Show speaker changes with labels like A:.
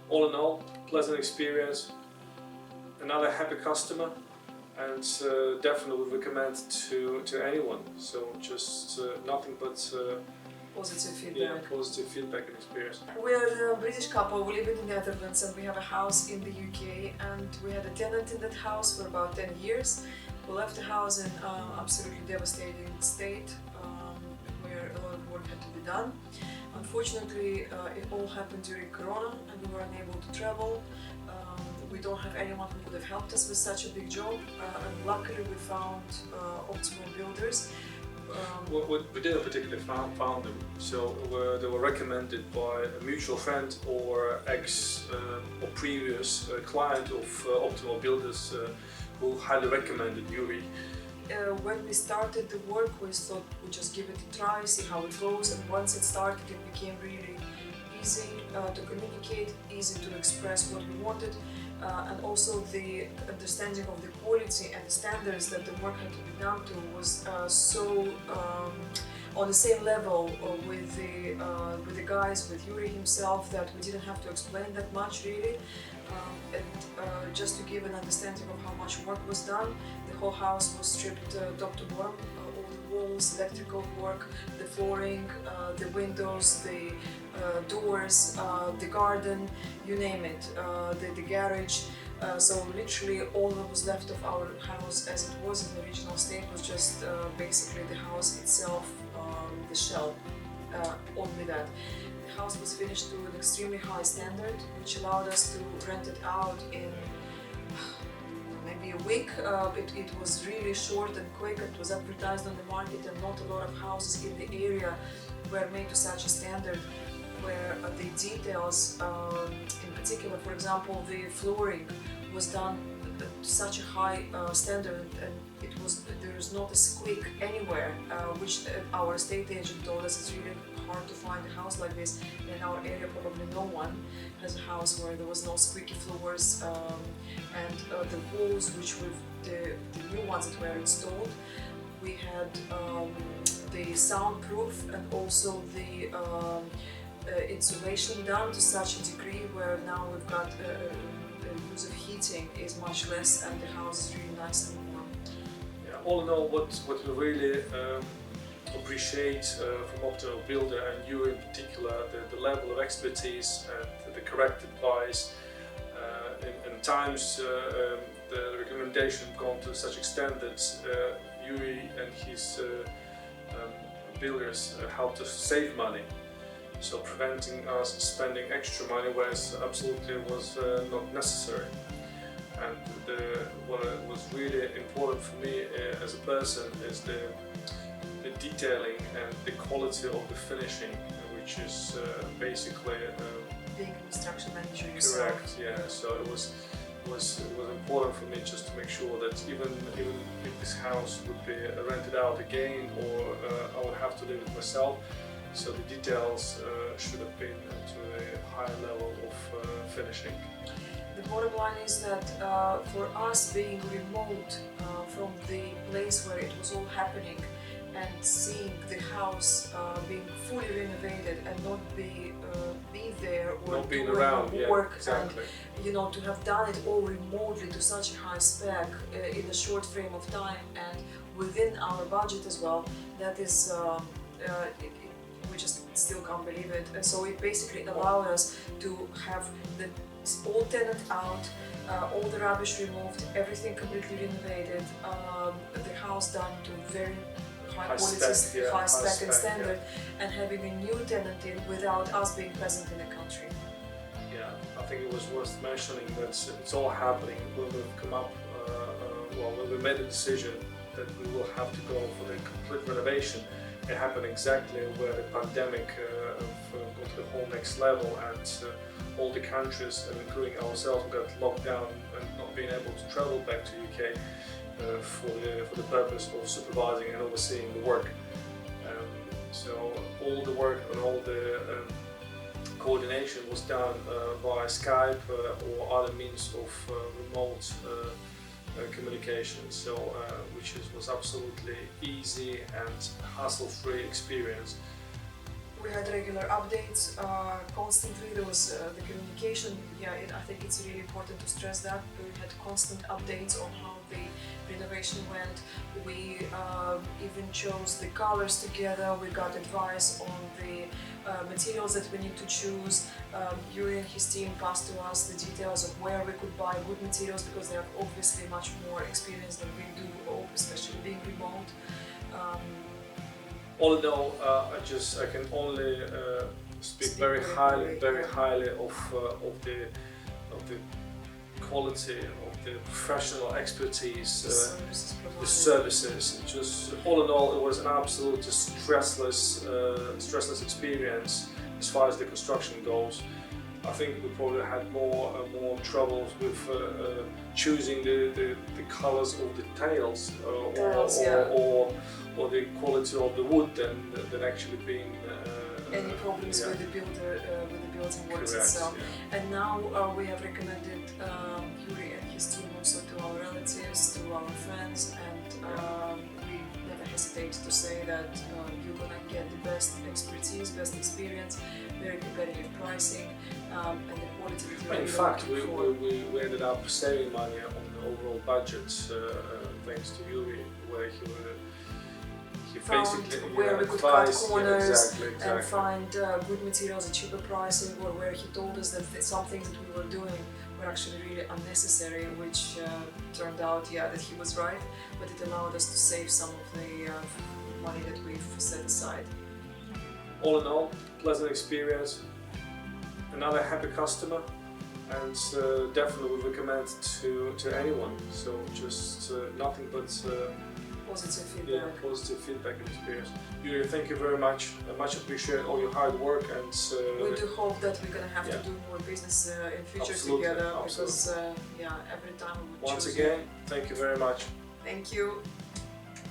A: all in all, pleasant experience, another happy customer, and definitely would recommend to anyone. So just nothing but
B: positive feedback.
A: Positive feedback and experience.
B: We are a British couple, we live in the Netherlands and we have a house in the UK, and we had a tenant in that house for about 10 years. We left the house in absolutely devastating state, where a lot of work had to be done. Unfortunately, it all happened during Corona and we were unable to travel. We don't have anyone who could have helped us with such a big job, and luckily we found optimal builders.
A: We didn't particularly found them, so they were recommended by a mutual friend or or previous client of Optimal Builders who highly recommended Yuri.
B: When we started the work, we thought we'd just give it a try, see how it goes, and once it started it became really easy to communicate, easy to express what we wanted, and also the understanding of the quality and the standards that the work had to be done to was on the same level with the guys, with Yuri himself, that we didn't have to explain that much really. Just to give an understanding of how much work was done, the whole house was stripped top to bottom, all the walls, electrical work, the flooring, the windows, the doors, the garden, you name it, the garage. So literally all that was left of our house as it was in the original state was just basically the house itself, the shell, only that. The house was finished to an extremely high standard, which allowed us to rent it out in maybe a week. It was really short and quick. It was advertised on the market, and not a lot of houses in the area were made to such a standard where the details, in particular, for example, the flooring was done to such a high standard, and there is not a squeak anywhere, which our estate agent told us it's really hard to find a house like this. In our area, probably no one has a house where there was no squeaky floors, and the walls, which were the new ones that were installed, we had the soundproof and also the insulation done to such a degree where now we've got use of heating is much less, and the house is really nice and warm.
A: Yeah, all in all, what we really appreciate from Optimal Builder, and you in particular, the level of expertise and the correct advice. In times the recommendation gone to such extent that Yuri and his builders helped us save money. So preventing us spending extra money where it absolutely was not necessary. And what was really important for me as a person is the detailing and the quality of the finishing, which is basically
B: being a construction manager yourself.
A: Correct. Yeah. So it was important for me just to make sure that even if this house would be rented out again, or I would have to live it myself. So the details should have been to a high level of finishing.
B: The bottom line is that for us, being remote from the place where it was all happening and seeing the house being fully renovated and not be there or
A: not being
B: doing
A: around,
B: work,
A: yeah, exactly.
B: And to have done it all remotely to such a high spec in a short frame of time and within our budget as well, that is we just still can't believe it. And so it basically allowed us to have the old tenant out, all the rubbish removed, everything completely renovated, the house done to very high quality, high spec and standard, and having a new tenant in without us being present in the country.
A: Yeah, I think it was worth mentioning that it's all happening when we've come up, when we made the decision that we will have to go for the complete renovation. It happened exactly where the pandemic got to the whole next level, and all the countries, including ourselves, got locked down and not being able to travel back to UK for the purpose of supervising and overseeing the work. So all the work and all the coordination was done via Skype or other means of remote communication, so which was absolutely easy and hassle-free experience.
B: We had regular updates constantly. There was the communication. Yeah, I think it's really important to stress that we had constant updates on how the renovation went. We even chose the colors together. We got advice on the materials that we need to choose. Yuri and his team passed to us the details of where we could buy good materials because they have obviously much more experience than we do, especially being remote.
A: All in all, I can only speak very highly of the quality, of the professional expertise, the services. Just all in all, it was an absolute stressless experience as far as the construction goes. I think we probably had more troubles with choosing the colors of the tiles or the quality of the wood than actually being
B: any problems with the building works itself.
A: Yeah.
B: And now we have recommended Yuri and his team also to our relatives, to our friends, and we never hesitate to say that you're gonna get the best expertise, best experience, very competitive pricing, and the quality that you're
A: in fact, we ended up saving money on the overall budget thanks to Yuri, where he
B: found
A: basically
B: where we could cut corners
A: exactly.
B: and find good materials at cheaper pricing, or where he told us that some things that we were doing were actually really unnecessary, which turned out, that he was right, but it allowed us to save some of the money that we've set aside.
A: All in all, pleasant experience, another happy customer, and definitely would recommend to anyone. So just nothing but
B: positive feedback.
A: Positive feedback and experience. Yuri, thank you very much. I much appreciate all your hard work, and
B: we do hope that we're gonna have to do more business in future together. Because every time we would
A: once
B: choose
A: again, thank you very much.
B: Thank you.